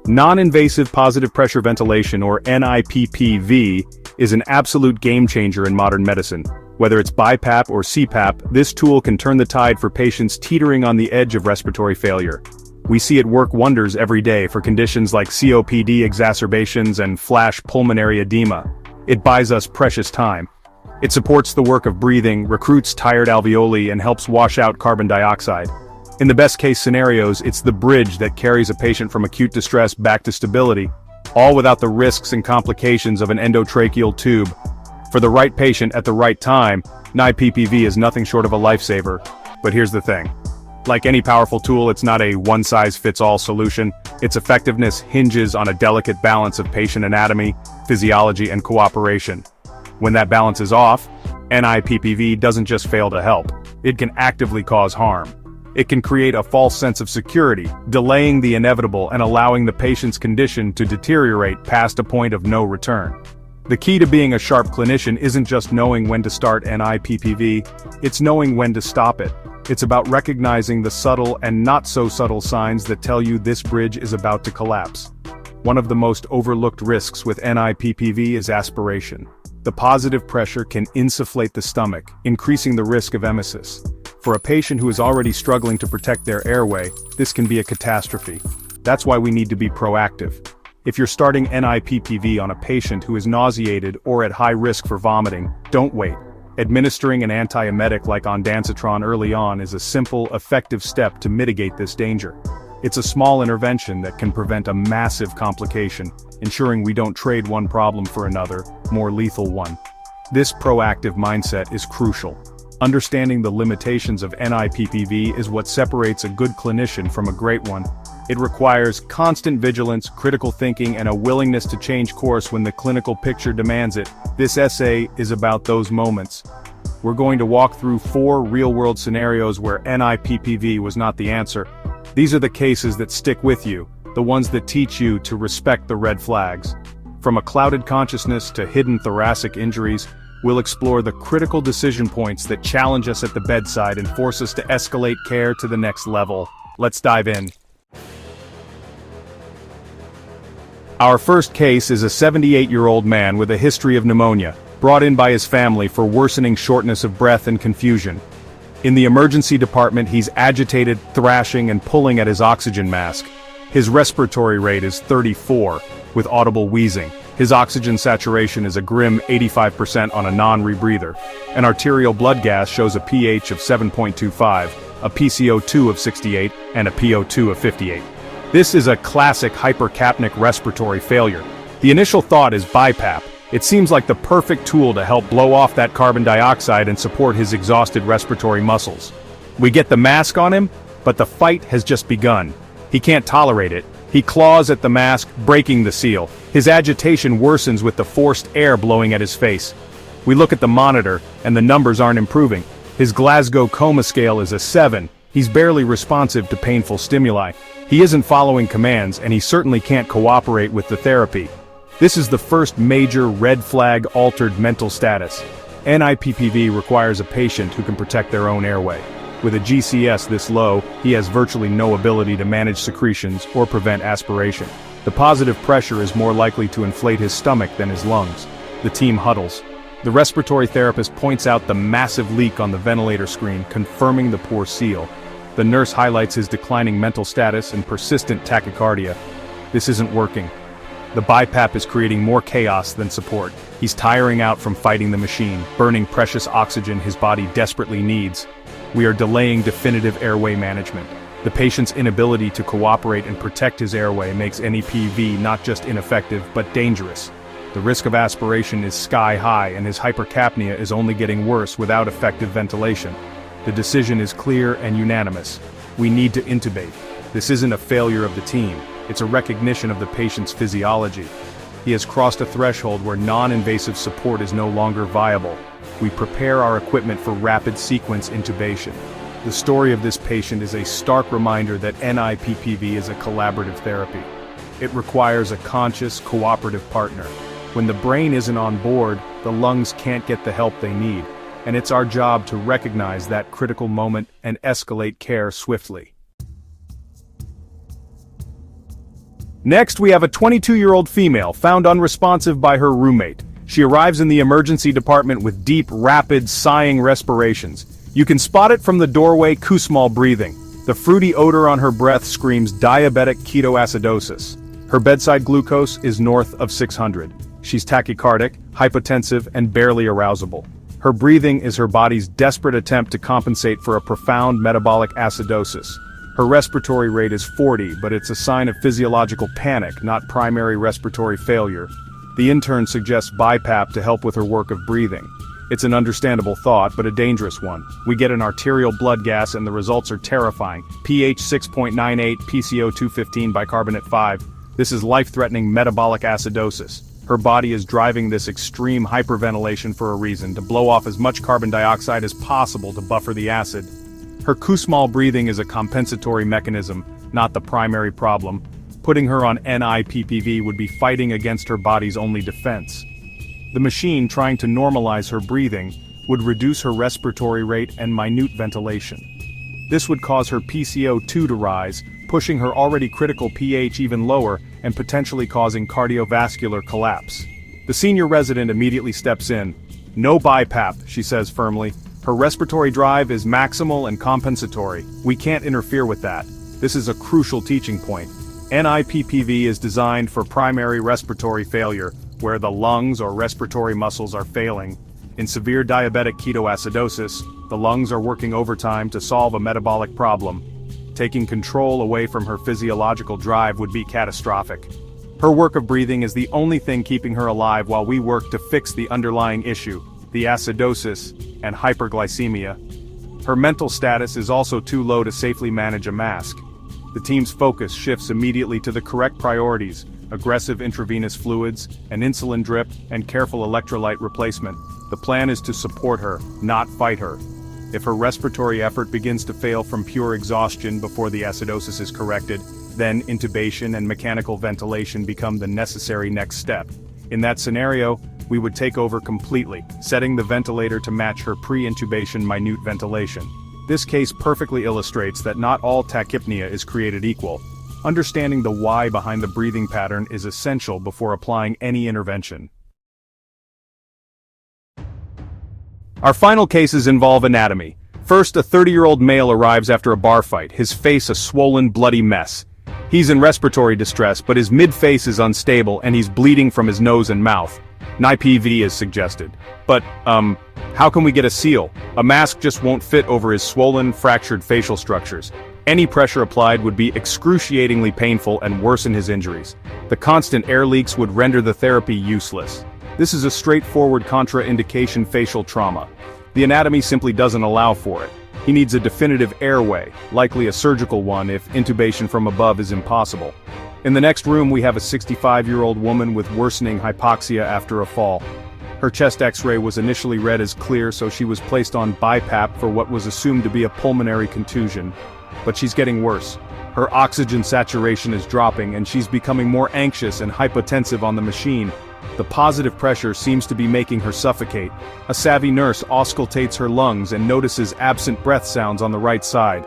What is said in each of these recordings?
Non-invasive positive pressure ventilation, or NIPPV, is an absolute game-changer in modern medicine. Whether it's BiPAP or CPAP, this tool can turn the tide for patients teetering on the edge of respiratory failure. We see it work wonders every day for conditions like COPD exacerbations and flash pulmonary edema. It buys us precious time. It supports the work of breathing, recruits tired alveoli, and helps wash out carbon dioxide. In the best-case scenarios, it's the bridge that carries a patient from acute distress back to stability, all without the risks and complications of an endotracheal tube. For the right patient at the right time, NIPPV is nothing short of a lifesaver. But here's the thing. Like any powerful tool, it's not a one-size-fits-all solution. Its effectiveness hinges on a delicate balance of patient anatomy, physiology, and cooperation. When that balance is off, NIPPV doesn't just fail to help. It can actively cause harm. It can create a false sense of security, delaying the inevitable and allowing the patient's condition to deteriorate past a point of no return. The key to being a sharp clinician isn't just knowing when to start NIPPV, it's knowing when to stop it. It's about recognizing the subtle and not-so-subtle signs that tell you this bridge is about to collapse. One of the most overlooked risks with NIPPV is aspiration. The positive pressure can insufflate the stomach, increasing the risk of emesis. For a patient who is already struggling to protect their airway, this can be a catastrophe. That's why we need to be proactive. If you're starting NIPPV on a patient who is nauseated or at high risk for vomiting, don't wait. Administering an antiemetic like ondansetron early on is a simple, effective step to mitigate this danger. It's a small intervention that can prevent a massive complication, ensuring we don't trade one problem for another, more lethal one. This proactive mindset is crucial. Understanding the limitations of NIPPV is what separates a good clinician from a great one. It requires constant vigilance, critical thinking, and a willingness to change course when the clinical picture demands it. This essay is about those moments. We're going to walk through 4 real-world scenarios where NIPPV was not the answer. These are the cases that stick with you, the ones that teach you to respect the red flags. From a clouded consciousness to hidden thoracic injuries, we'll explore the critical decision points that challenge us at the bedside and force us to escalate care to the next level. Let's dive in. Our first case is a 78-year-old man with a history of pneumonia, brought in by his family for worsening shortness of breath and confusion. In the emergency department, he's agitated, thrashing, and pulling at his oxygen mask. His respiratory rate is 34, with audible wheezing. His oxygen saturation is a grim 85% on a non-rebreather. An arterial blood gas shows a pH of 7.25, a PCO2 of 68, and a PO2 of 58. This is a classic hypercapnic respiratory failure. The initial thought is BiPAP. It seems like the perfect tool to help blow off that carbon dioxide and support his exhausted respiratory muscles. We get the mask on him, but the fight has just begun. He can't tolerate it. He claws at the mask, breaking the seal. His agitation worsens with the forced air blowing at his face. We look at the monitor, and the numbers aren't improving. His Glasgow coma scale is a 7. He's barely responsive to painful stimuli. He isn't following commands, and he certainly can't cooperate with the therapy. This is the first major red flag altered mental status. NIPPV requires a patient who can protect their own airway. With a GCS this low, he has virtually no ability to manage secretions or prevent aspiration. The positive pressure is more likely to inflate his stomach than his lungs. The team huddles. The respiratory therapist points out the massive leak on the ventilator screen, confirming the poor seal. The nurse highlights his declining mental status and persistent tachycardia. This isn't working. The BiPAP is creating more chaos than support. He's tiring out from fighting the machine, burning precious oxygen his body desperately needs. We are delaying definitive airway management. The patient's inability to cooperate and protect his airway makes NIPPV not just ineffective, but dangerous. The risk of aspiration is sky high, and his hypercapnia is only getting worse without effective ventilation. The decision is clear and unanimous. We need to intubate. This isn't a failure of the team. It's a recognition of the patient's physiology. He has crossed a threshold where non-invasive support is no longer viable. We prepare our equipment for rapid sequence intubation. The story of this patient is a stark reminder that NIPPV is a collaborative therapy. It requires a conscious, cooperative partner. When the brain isn't on board, the lungs can't get the help they need. And it's our job to recognize that critical moment and escalate care swiftly. Next, we have a 22-year-old female found unresponsive by her roommate. She arrives in the emergency department with deep, rapid, sighing respirations. You can spot it from the doorway, small breathing. The fruity odor on her breath screams diabetic ketoacidosis. Her bedside glucose is north of 600. She's tachycardic, hypotensive, and barely arousable. Her breathing is her body's desperate attempt to compensate for a profound metabolic acidosis. Her respiratory rate is 40, but it's a sign of physiological panic, not primary respiratory failure. The intern suggests BiPAP to help with her work of breathing. It's an understandable thought, but a dangerous one. We get an arterial blood gas and the results are terrifying. pH 6.98, PCO 215, bicarbonate 5. This is life-threatening metabolic acidosis. Her body is driving this extreme hyperventilation for a reason, to blow off as much carbon dioxide as possible to buffer the acid. Her small breathing is a compensatory mechanism, not the primary problem. Putting her on NIPPV would be fighting against her body's only defense. The machine, trying to normalize her breathing, would reduce her respiratory rate and minute ventilation. This would cause her PCO2 to rise, pushing her already critical pH even lower and potentially causing cardiovascular collapse. The senior resident immediately steps in. "No BiPAP," she says firmly. "Her respiratory drive is maximal and compensatory. We can't interfere with that." This is a crucial teaching point. NIPPV is designed for primary respiratory failure, where the lungs or respiratory muscles are failing. In severe diabetic ketoacidosis, the lungs are working overtime to solve a metabolic problem. Taking control away from her physiological drive would be catastrophic. Her work of breathing is the only thing keeping her alive while we work to fix the underlying issue, the acidosis and hyperglycemia. Her mental status is also too low to safely manage a mask. The team's focus shifts immediately to the correct priorities: aggressive intravenous fluids, an insulin drip, and careful electrolyte replacement. The plan is to support her, not fight her. If her respiratory effort begins to fail from pure exhaustion before the acidosis is corrected, then intubation and mechanical ventilation become the necessary next step. In that scenario, we would take over completely, setting the ventilator to match her pre-intubation minute ventilation. This case perfectly illustrates that not all tachypnea is created equal. Understanding the why behind the breathing pattern is essential before applying any intervention. Our final cases involve anatomy. First, a 30-year-old male arrives after a bar fight, his face a swollen, bloody mess. He's in respiratory distress, but his mid-face is unstable and he's bleeding from his nose and mouth. NIPPV is suggested. But, how can we get a seal? A mask just won't fit over his swollen, fractured facial structures. Any pressure applied would be excruciatingly painful and worsen his injuries. The constant air leaks would render the therapy useless. This is a straightforward contraindication facial trauma. The anatomy simply doesn't allow for it. He needs a definitive airway, likely a surgical one if intubation from above is impossible. In the next room we have a 65-year-old woman with worsening hypoxia after a fall. Her chest x-ray was initially read as clear, so she was placed on BiPAP for what was assumed to be a pulmonary contusion. But she's getting worse. Her oxygen saturation is dropping and she's becoming more anxious and hypotensive on the machine. The positive pressure seems to be making her suffocate. A savvy nurse auscultates her lungs and notices absent breath sounds on the right side.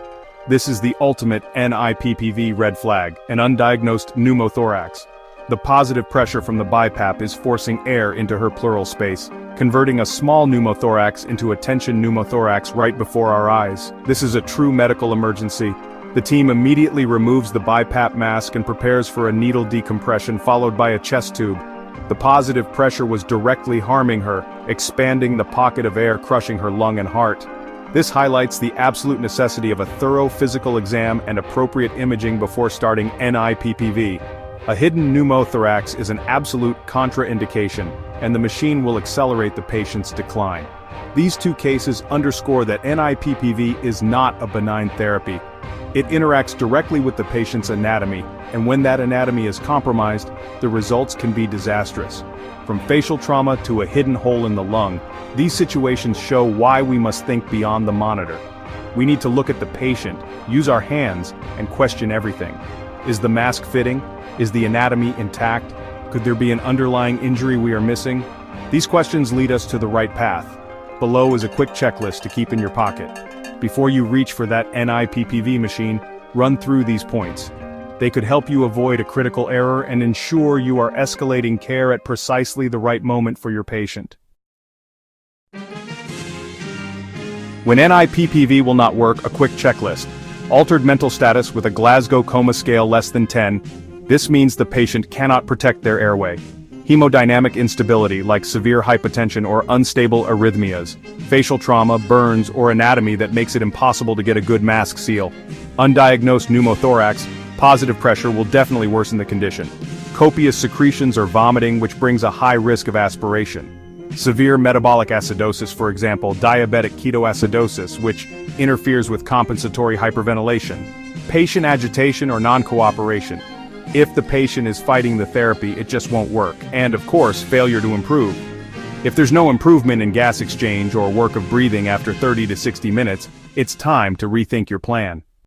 This is the ultimate NIPPV red flag, an undiagnosed pneumothorax. The positive pressure from the BiPAP is forcing air into her pleural space, converting a small pneumothorax into a tension pneumothorax right before our eyes. This is a true medical emergency. The team immediately removes the BiPAP mask and prepares for a needle decompression followed by a chest tube. The positive pressure was directly harming her, expanding the pocket of air, crushing her lung and heart. This highlights the absolute necessity of a thorough physical exam and appropriate imaging before starting NIPPV. A hidden pneumothorax is an absolute contraindication, and the machine will accelerate the patient's decline. These two cases underscore that NIPPV is not a benign therapy. It interacts directly with the patient's anatomy, and when that anatomy is compromised, the results can be disastrous. From facial trauma to a hidden hole in the lung, these situations show why we must think beyond the monitor. We need to look at the patient, use our hands, and question everything. Is the mask fitting? Is the anatomy intact? Could there be an underlying injury we are missing? These questions lead us to the right path. Below is a quick checklist to keep in your pocket. Before you reach for that NIPPV machine, run through these points. They could help you avoid a critical error and ensure you are escalating care at precisely the right moment for your patient. When NIPPV will not work, a quick checklist. Altered mental status with a Glasgow Coma Scale less than 10. This means the patient cannot protect their airway. Hemodynamic instability like severe hypotension or unstable arrhythmias. Facial trauma, burns, or anatomy that makes it impossible to get a good mask seal. Undiagnosed pneumothorax, positive pressure will definitely worsen the condition. Copious secretions or vomiting, which brings a high risk of aspiration. Severe metabolic acidosis, for example, diabetic ketoacidosis, which interferes with compensatory hyperventilation. Patient agitation or non-cooperation. If the patient is fighting the therapy, it just won't work. And of course, failure to improve. If there's no improvement in gas exchange or work of breathing after 30 to 60 minutes, it's time to rethink your plan.